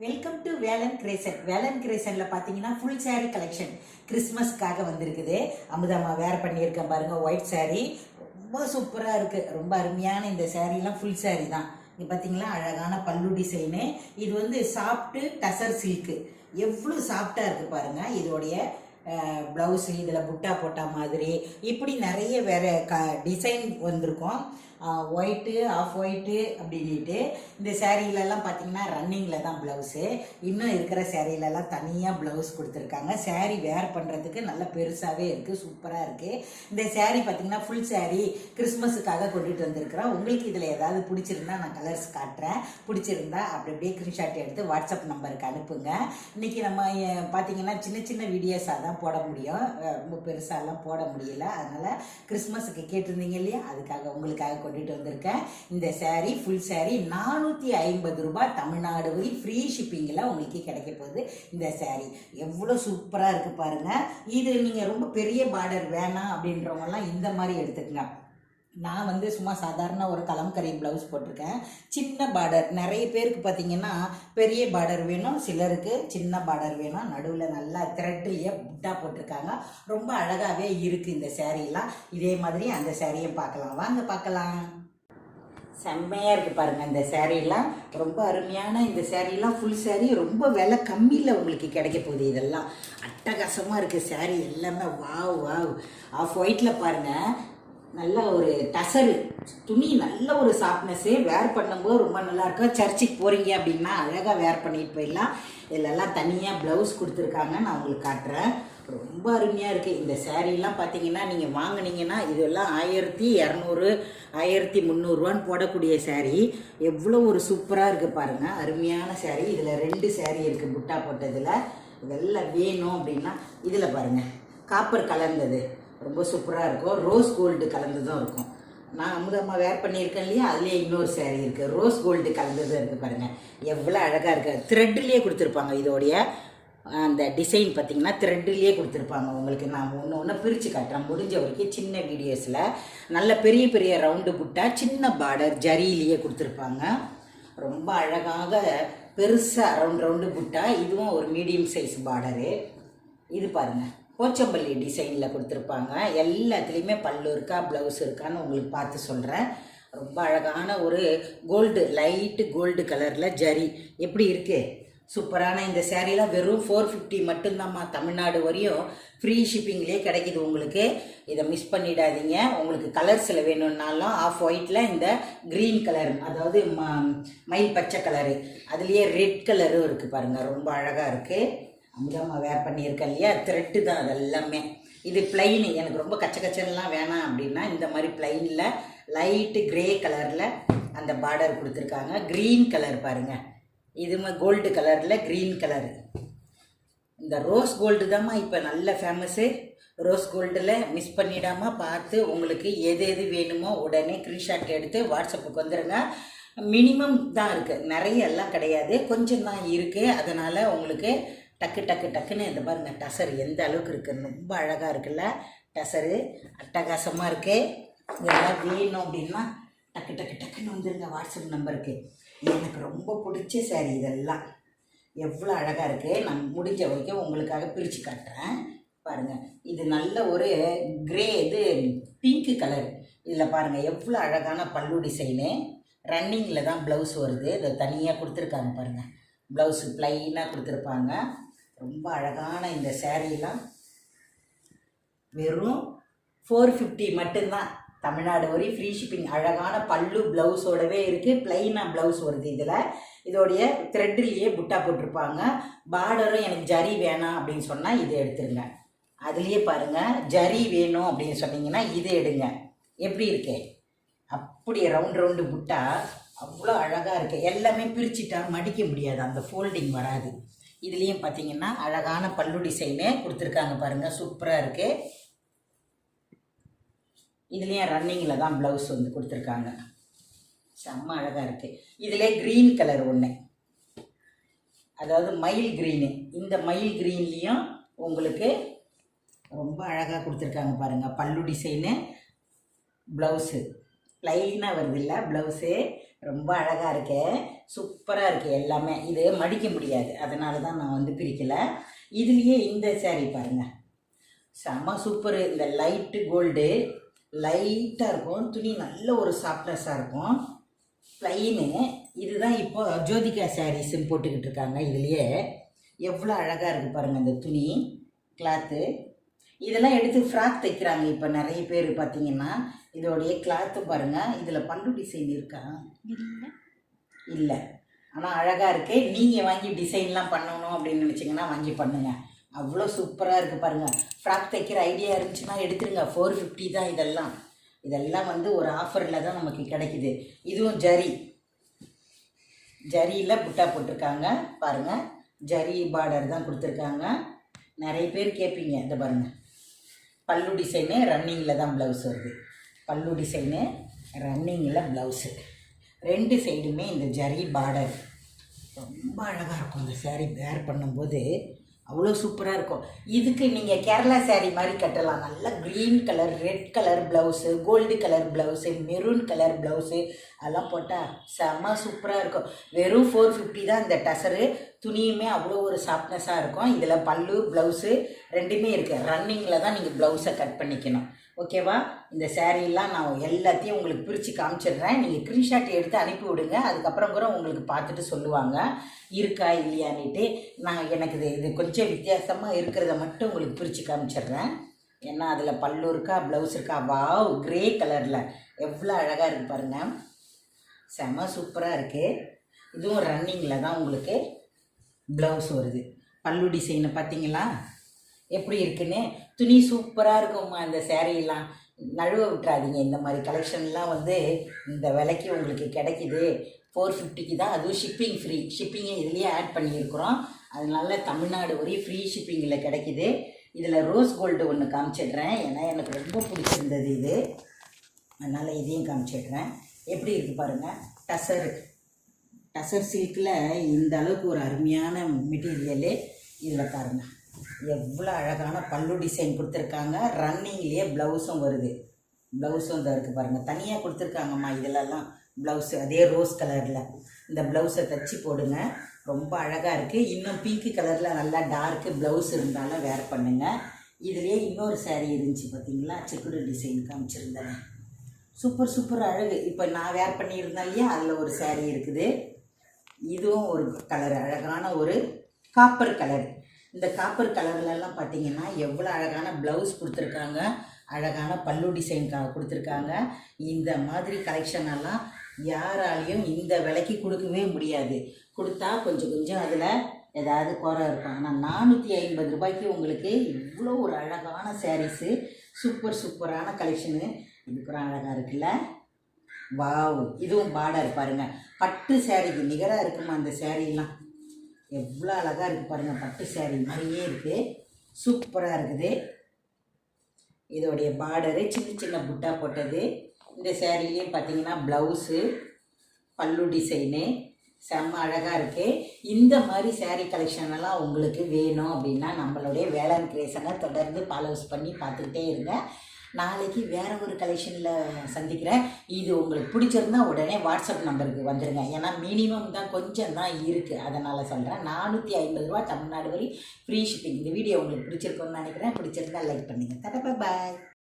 Welcome to Velan கிரேசன். வேலன் கிரேசனில் பார்த்தீங்கன்னா ஃபுல் saree கலெக்ஷன் கிறிஸ்மஸ்க்காக வந்திருக்குது. அமுதாமா வேர் பண்ணியிருக்கேன் பாருங்கள். ஒயிட் saree ரொம்ப சூப்பராக இருக்குது. ரொம்ப அருமையான இந்த சாரீலாம் ஃபுல் saree தான். இங்கே பார்த்தீங்களா அழகான பல்லு டிசைனு. இது வந்து சாஃப்ட்டு டசர் சில்க்கு. எவ்வளோ சாஃப்டாக இருக்குது பாருங்கள். இதோடைய ப்ளவுஸு இதில் புட்டா போட்டா மாதிரி இப்படி நிறைய வேறு டிசைன் வந்திருக்கும். ஒயிட்டு ஆஃப் ஒயிட்டு அப்படின்ட்டு இந்த சேரீலெல்லாம் பார்த்தீங்கன்னா ரன்னிங்கில் தான் ப்ளவுஸு. இன்னும் இருக்கிற சேரீலெல்லாம் தனியாக ப்ளவுஸ் கொடுத்துருக்காங்க. சேரீ வேர் பண்ணுறதுக்கு நல்ல பெருசாகவே இருக்குது, சூப்பராக இருக்குது. இந்த சேரீ பார்த்தீங்கன்னா ஃபுல் சேரீ கிறிஸ்மஸுக்காக கொண்டுட்டு வந்திருக்கிறோம். உங்களுக்கு இதில் ஏதாவது பிடிச்சிருந்தா நான் கலர்ஸ் காட்டுறேன். பிடிச்சிருந்தா அப்படி அப்படியே ஸ்க்ரீன்ஷாட் எடுத்து வாட்ஸ்அப் நம்பருக்கு அனுப்புங்க. இன்றைக்கி நம்ம பார்த்தீங்கன்னா சின்ன சின்ன வீடியோஸாக தான் போட முடியும், ரொம்ப பெருசாலாம் போட முடியல. அதனால் கிறிஸ்மஸுக்கு கேட்டிருந்தீங்க இல்லையா, அதுக்காக உங்களுக்காக கொண்டுட்டு வந்திருக்கேன். இந்த saree ஃபுல் saree 450 ரூபாய் தமிழ்நாடு வரை ஃப்ரீ ஷிப்பிங்கில் உங்களுக்கு கிடைக்க போகுது. இந்த saree எவ்வளோ சூப்பராக இருக்குது பாருங்கள். இது நீங்கள் ரொம்ப பெரிய பார்டர் வேணாம் அப்படின்றவங்கலாம் இந்த மாதிரி எடுத்துக்கலாம். நான் வந்து சும்மா சாதாரண ஒரு கலம்கரி ப்ளவுஸ் போட்டிருக்கேன். சின்ன பார்டர் நிறைய பேருக்கு பார்த்தீங்கன்னா பெரிய பார்டர் வேணும், சிலருக்கு சின்ன பார்டர் வேணும். நடுவில் நல்லா த்ரெட்லேயே புட்டா போட்டிருக்காங்க. ரொம்ப அழகாகவே இருக்குது இந்த சேரீலாம். இதே மாதிரி அந்த சேரீயை பார்க்கலாம், வாங்க பார்க்கலாம். செம்மையாக இருக்குது பாருங்கள் இந்த சேரீலாம். ரொம்ப அருமையான இந்த சேரீலாம் ஃபுல் சேரீ ரொம்ப விலை கம்மியில் உங்களுக்கு கிடைக்க போகுது. இதெல்லாம் அட்டகாசமாக இருக்குது சேரீ எல்லாமே. Wow wow. ஆஃப் ஒயிட்டில் பாருங்கள், நல்ல ஒரு டசரு துணி, நல்ல ஒரு சாஃப்ட்னஸ்ஸு. வேர் பண்ணும்போது ரொம்ப நல்லாயிருக்கும். சர்ச்சுக்கு போகிறீங்க அப்படின்னா அழகாக வேர் பண்ணிட்டு போயிடலாம். இதிலெல்லாம் தனியாக ப்ளவுஸ் கொடுத்துருக்காங்க, நான் உங்களுக்கு காட்டுறேன். ரொம்ப அருமையாக இருக்குது இந்த சேரீலாம். பார்த்தீங்கன்னா நீங்கள் வாங்கினீங்கன்னா இதெல்லாம் 1200 1300 போடக்கூடிய சேரீ. எவ்வளோ ஒரு சூப்பராக இருக்குது பாருங்கள், அருமையான சேரீ. இதில் 2 சேரீ இருக்குது புட்டா போட்டதில். இதெல்லாம் வேணும் அப்படின்னா இதில் பாருங்கள், காப்பர் கலர்ந்தது ரொம்ப சூப்பராக இருக்கும். ரோஸ் கோல்டு கலந்ததும் இருக்கும். நான் அமுதம்மா வேர் பண்ணியிருக்கேன் இல்லையா, அதுலேயே இன்னொரு சேரீ இருக்குது, ரோஸ் கோல்டு கலந்ததும் இருக்குது பாருங்கள். எவ்வளோ அழகாக இருக்குது. த்ரெட்லேயே கொடுத்துருப்பாங்க. இதோடைய அந்த டிசைன் பார்த்திங்கன்னா த்ரெட்லேயே கொடுத்துருப்பாங்க. உங்களுக்கு நான் ஒன்று பிரித்து காட்டுறேன் முடிஞ்ச வரைக்கும் சின்ன வீடியோஸில். நல்ல பெரிய பெரிய ரவுண்டு புட்டா, சின்ன பார்டர் ஜரியிலேயே கொடுத்துருப்பாங்க. ரொம்ப அழகாக பெருசாக ரவுண்டு புட்டா. இதுவும் ஒரு மீடியம் சைஸ் பார்டரு. இது பாருங்கள், போச்சம்பள்ளி டிசைனில் கொடுத்துருப்பாங்க. எல்லாத்துலேயுமே பல்லு இருக்கா ப்ளவுஸ் இருக்கான்னு உங்களுக்கு பார்த்து சொல்கிறேன். ரொம்ப அழகான ஒரு கோல்டு, லைட்டு கோல்டு கலரில் ஜரி எப்படி இருக்குது, சூப்பரான இந்த சேரீலாம் வெறும் 450 மட்டும்தாம்மா. தமிழ்நாடு வரையும் ஃப்ரீ ஷிப்பிங்லேயே கிடைக்கிது உங்களுக்கு. இதை மிஸ் பண்ணிடாதீங்க. உங்களுக்கு கலர்ஸில் வேணும்னாலும் ஆஃப் ஒயிட்டில் இந்த க்ரீன் கலர், அதாவது மயில் பச்சை கலரு, அதுலேயே ரெட் கலரும் இருக்குது பாருங்கள். ரொம்ப அழகாக இருக்குது. அமுதமாக வேர் பண்ணியிருக்கேன் இல்லையா, த்ரெட்டு தான் அது எல்லாமே. இது பிளைனு, எனக்கு ரொம்ப கச்சக்கச்சன்லாம் வேணாம் அப்படின்னா இந்த மாதிரி பிளைனில் லைட்டு க்ரே கலரில் அந்த பார்டர் கொடுத்துருக்காங்க. க்ரீன் கலர் பாருங்கள், இதுவுமே கோல்டு கலரில் க்ரீன் கலரு. இந்த ரோஸ் கோல்டு தாம்மா இப்போ நல்ல ஃபேமஸ்ஸு. ரோஸ் கோல்டில் மிஸ் பண்ணிடாமல் பார்த்து உங்களுக்கு எது எது வேணுமோ உடனே ஸ்க்ரீன்ஷாட் எடுத்து வாட்ஸ்அப்புக்கு வந்துடுங்க. மினிமம் தான் இருக்குது, நிறைய எல்லாம் கிடையாது, கொஞ்சம் தான் இருக்குது. அதனால் உங்களுக்கு டக்குன்னு இந்த பாருங்க டசர் எந்த அளவுக்கு இருக்குன்னு ரொம்ப அழகாக இருக்குல்ல. டசரு அட்டகாசமாக இருக்குது. இதெல்லாம் வேணும் அப்படின்னா டக்குன்னு வந்துருங்க வாட்ஸ்அப் நம்பருக்கு. எனக்கு ரொம்ப பிடிச்ச சாரீ இதெல்லாம். எவ்வளோ அழகாக இருக்குது. நான் முடிஞ்ச வரைக்கும் உங்களுக்காக பிரித்து காட்டுறேன் பாருங்கள். இது நல்ல ஒரு க்ரே, இது பிங்க்கு கலர். இதில் பாருங்கள் எவ்வளோ அழகான பல்லு டிசைனு. ரன்னிங்கில் தான் ப்ளவுஸ் வருது. இதை தனியாக கொடுத்துருக்காங்க பாருங்கள். ப்ளவுஸு ப்ளைனாக கொடுத்துருப்பாங்க. ரொம்ப அழகான இந்த சேரீலாம் வெறும் 450 மட்டும்தான். தமிழ்நாடு வரை ஃப்ரீ ஷிப்பிங். அழகான பல்லு ப்ளவுஸோடவே இருக்குது. ப்ளைனாக ப்ளவுஸ் வருது. இதில் இதோடைய த்ரெட்லேயே புட்டா போட்டிருப்பாங்க. பார்டரும் எனக்கு ஜரி வேணாம் அப்படின்னு சொன்னால் இது எடுத்துருங்க. அதுலேயே பாருங்கள், ஜரி வேணும் அப்படின்னு சொன்னீங்கன்னா இது எடுங்க. எப்படி இருக்கு, அப்படி ரவுண்டு புட்டா அவ்வளோ அழகாக இருக்குது. எல்லாமே பிரிச்சுட்டா மடிக்க முடியாது, அந்த ஃபோல்டிங் வராது. இதுலேயும் பார்த்தீங்கன்னா அழகான பல்லு டிசைனு கொடுத்துருக்காங்க பாருங்கள், சூப்பராக இருக்குது. இதுலேயும் ரன்னிங்கில் தான் ப்ளவுஸ் வந்து கொடுத்துருக்காங்க. செம்ம அழகாக இருக்குது. இதிலே க்ரீன் கலர் ஒன்று, அதாவது மயில் க்ரீனு. இந்த மயில் க்ரீன்லேயும் உங்களுக்கு ரொம்ப அழகாக கொடுத்துருக்காங்க பாருங்கள். பல்லு டிசைனு, ப்ளவுஸு ப்ளைனாக வருது இல்லை ப்ளவுஸு, ரொம்ப அழகாக இருக்கு, சூப்பராக இருக்குது எல்லாமே. இது மடிக்க முடியாது, அதனால தான் நான் வந்து பிரிக்கலை. இதுலேயே இந்த சேரீ பாருங்கள், செம்ம சூப்பரு. இந்த லைட்டு கோல்டு, லைட்டாக இருக்கும், துணி நல்ல ஒரு சாஃப்ட்னஸாக இருக்கும், ப்ளைனு. இதுதான் இப்போ ஜோதிகா சாரீஸுன்னு போட்டுக்கிட்டு இருக்காங்க. இதுலேயே எவ்வளோ அழகாக இருக்குது பாருங்கள் இந்த துணி, கிளாத்து. இதெல்லாம் எடுத்து ஃப்ராக் தைக்கிறாங்க இப்போ நிறைய பேர் பார்த்தீங்கன்னா. இதோடைய கிளாத்து பாருங்கள். இதில் பல்லு டிசைன் இருக்கா? இல்லை, ஆனால் அழகாக இருக்குது. நீங்கள் வாங்கி டிசைன்லாம் பண்ணணும் அப்படின்னு நினச்சிங்கன்னா வாங்கி பண்ணுங்கள். அவ்வளோ சூப்பராக இருக்குது பாருங்கள். ஃப்ராக் தைக்கிற ஐடியா இருந்துச்சுன்னா எடுத்துருங்க. 450 தான் இதெல்லாம். இதெல்லாம் வந்து ஒரு ஆஃபரில் தான் நமக்கு கிடைக்குது. இதுவும் ஜரியில் புட்டா போட்டிருக்காங்க பாருங்கள். ஜரி பார்டர் தான் கொடுத்துருக்காங்க. நிறைய பேர் கேட்பீங்க. இதை பாருங்கள், பல்லு டிசைனு ரன்னிங்கில் தான் ப்ளவுஸ் வருது. பல்லு டிசைனு ரன்னிங்கில் ப்ளவுஸு, 2 சைடுமே இந்த ஜரி பார்டர். ரொம்ப அழகாக இருக்கும் இந்த சேரீ வேர் பண்ணும்போது, அவ்வளோ சூப்பராக இருக்கும். இதுக்கு நீங்கள் கேரளா சேரீ மாதிரி கட்டலாம். நல்லா green colour, red colour blouse, gold colour blouse, maroon colour blouse அதெல்லாம் போட்டால் செம்ம சூப்பராக இருக்கும். வெறும் 450 தான் இந்த டசரு. துணியுமே அவ்வளோ ஒரு சாஃப்ட்னஸாக இருக்கும். இதில் பல்லு ப்ளவுஸு 2மே இருக்குது. ரன்னிங்கில் தான் நீங்கள் ப்ளவுஸை கட் பண்ணிக்கணும். ஓகேவா? இந்த சேரீலாம் நான் எல்லாத்தையும் உங்களுக்கு பிரித்து காமிச்சிடுறேன். நீங்கள் ஸ்க்ரீன்ஷாட் எடுத்து அனுப்பி விடுங்க. அதுக்கப்புறம் கூட உங்களுக்கு பார்த்துட்டு சொல்லுவாங்க இருக்கா இல்லையான்னுட்டு. நான் எனக்கு இது கொஞ்சம் வித்தியாசமாக இருக்கிறத மட்டும் உங்களுக்கு பிரித்து காமிச்சிடுறேன். ஏன்னா அதில் பல்லு இருக்கா, ப்ளவுஸ் இருக்கா. வாவ், கிரே கலரில் எவ்வளோ அழகாக இருக்குது பாருங்கள். செம சூப்பராக இருக்குது. இதுவும் ரன்னிங்கில் தான் உங்களுக்கு ப்ளவுஸ் வருது. பல்லு டிசைனை பார்த்தீங்களா எப்படி இருக்குன்னு? துணி சூப்பராக இருக்கும்மா. இந்த சேரீலாம் நழுவ விட்டுறாதீங்க. இந்த மாதிரி கலெக்ஷன்லாம் வந்து இந்த விலைக்கு உங்களுக்கு கிடைக்கிது. 450க்கு தான், அதுவும் ஷிப்பிங் ஃப்ரீ. ஷிப்பிங்கை இதுலேயே ஆட் பண்ணியிருக்கிறோம். அதனால தமிழ்நாடு வரையும் ஃப்ரீ ஷிப்பிங்கில் கிடைக்கிது. இதில் ரோஸ் கோல்டு ஒன்று காமிச்சிடுறேன், ஏன்னா எனக்கு ரொம்ப பிடிச்சிருந்தது இது, அதனால் இதையும் காமிச்சிடுறேன். எப்படி இருக்குது பாருங்கள். டசர் சில்கில் இந்த அளவுக்கு ஒரு அருமையான மெட்டீரியலு. இதில் பாருங்கள் எவ்வளோ அழகான பல்லு டிசைன் கொடுத்துருக்காங்க. ரன்னிங்லேயே ப்ளவுஸும் வருது. ப்ளவுஸும் இதாக இருக்குது பாருங்கள். தனியாக கொடுத்துருக்காங்கம்மா இதிலெல்லாம் ப்ளவுஸு. அதே ரோஸ் கலரில் இந்த ப்ளவுஸை தைச்சி போடுங்க. ரொம்ப அழகாக இருக்குது. இன்னும் பிங்க் கலரில் நல்லா டார்க்கு ப்ளவுஸ் இருந்தாலும் வேர் பண்ணுங்கள். இதுலேயே இன்னொரு சேரீ இருந்துச்சு பார்த்தீங்களா, செக்குடு டிசைன் காமிச்சிருந்தேன். சூப்பர் அழகு. இப்போ நான் வேர் பண்ணியிருந்தேன் இல்லையா, அதில் ஒரு சேரீ இருக்குது. இதுவும் ஒரு கலர், அழகான ஒரு காப்பர் கலர். இந்த காப்பர் கலர்லலாம் பார்த்தீங்கன்னா எவ்வளோ அழகான ப்ளவுஸ் கொடுத்துருக்காங்க, அழகான பல்லு டிசைன் கொடுத்துருக்காங்க. இந்த மாதிரி கலெக்ஷனெல்லாம் யாராலையும் இந்த விலைக்கு கொடுக்கவே முடியாது. கொடுத்தா கொஞ்சம் அதில் ஏதாவது குறை இருக்கும். ஆனால் 450 ரூபாய்க்கு உங்களுக்கு இவ்வளோ ஒரு அழகான சாரீஸு, சூப்பரான கலெக்ஷனு. இதுக்கு அழகாக இருக்குல்ல, வாவ். இதுவும் பார்டர் பாருங்கள், பட்டு சேரீக்கு நிகராக இருக்குமா அந்த சேரீலாம். எவ்வளோ அழகாக இருக்குது பாருங்கள், பட்டு சேரீ மாதிரியே இருக்குது, சூப்பராக இருக்குது. இதோடைய பார்டரு சின்ன புட்டா போட்டது. இந்த சேரீலேயும் பார்த்தீங்கன்னா ப்ளவுஸு, பல்லு டிசைனு செம்ம அழகாக இருக்குது. இந்த மாதிரி சேரீ கலெக்ஷனெல்லாம் உங்களுக்கு வேணும் அப்படின்னா நம்மளுடைய வேளாண் கிரியேஷனை தொடர்ந்து ஃபாலோஸ் பண்ணி பார்த்துக்கிட்டே இருங்க. நாளைக்கு வேறு ஒரு கலெக்ஷனில் சந்திக்கிறேன். இது உங்களுக்கு பிடிச்சிருந்தா உடனே வாட்ஸ்அப் நம்பருக்கு வந்துடுங்க. ஏன்னா மினிமம் தான், கொஞ்சம் தான் இருக்குது, அதனால் சொல்கிறேன். 450 ரூபா தமிழ்நாடு வரை ஃப்ரீ ஷிப்பிங். இந்த வீடியோ உங்களுக்கு பிடிச்சிருக்குன்னு நினைக்கிறேன். பிடிச்சிருந்தா லைக் பண்ணுங்கள். பாய்.